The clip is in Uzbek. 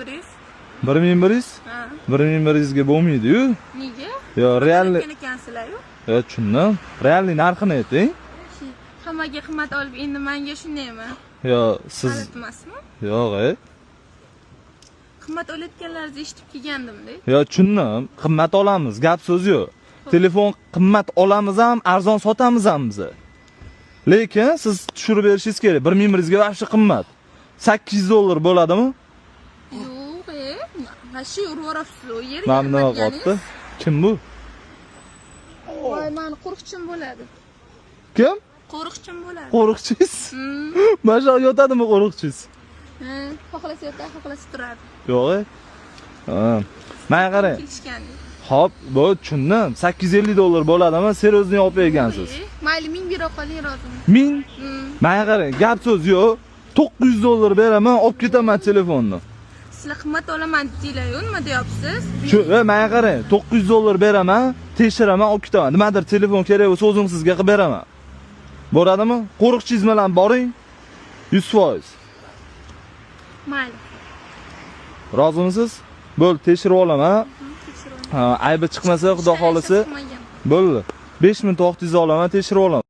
1100. 1100? Ha. 1100 ga bo'lmaydi-yu. Nega? Yo, realni. Ekansizlar-yu. Yo, tushundim. Realni narxini ayting. Hammaga qimmat olib, endi menga shundaymi? Yo, siz G'alati yo'q, Qimmat olayotganlaringizni eshitib kelgandim-da. Yo, tushundim. Qimmat olamiz, gap so'z yo'q. Telefon qimmat olamiz ham, arzon sotamiz ham biz. Lekin siz tushirib berishingiz kerak. 1100 ga vaqti qimmat. 800 dollar bo'ladimi? Yo'q, mana shu urvorapsiz u yerga. Mana nima qopti? Kim bu? Voy, meni qo'riqchim bo'ladi. Kim? Qo'riqchim bo'ladi. Qo'riqchingiz? Mana shu yotadimi qo'riqchingiz? Ha, xohlasa yotadi, xohlasa turadi. Yo'q. Ha. Mana qarang. Hop, bu tushundim. 850 dollar bo'ladimi? Seryozni olib bergansiz. Mayli, 1000 bera qoling, roziman. 1000? Mana qarang, gap so'z yo'q. 900 dollar beraman, olib ketaman telefonni. Sizlar qimmat olaman deylar-yu, nima deyapsiz? Shu, mana qarang, 900 dollar beraman, tekshiraman, olib ketaman. Nimadir telefon kerak bo'lsa, o'zim sizga qilib beraman. Bo'ladimi? Qo'riqchingiz bilan boring. 100%. Mayli. Rozimisiz? Bo'l, tekshirib olaman. Ha, aybi chiqmasa, xudo xolisi. Bo'ldi. 5000 to'xtingizni olaman, tekshirib olaman.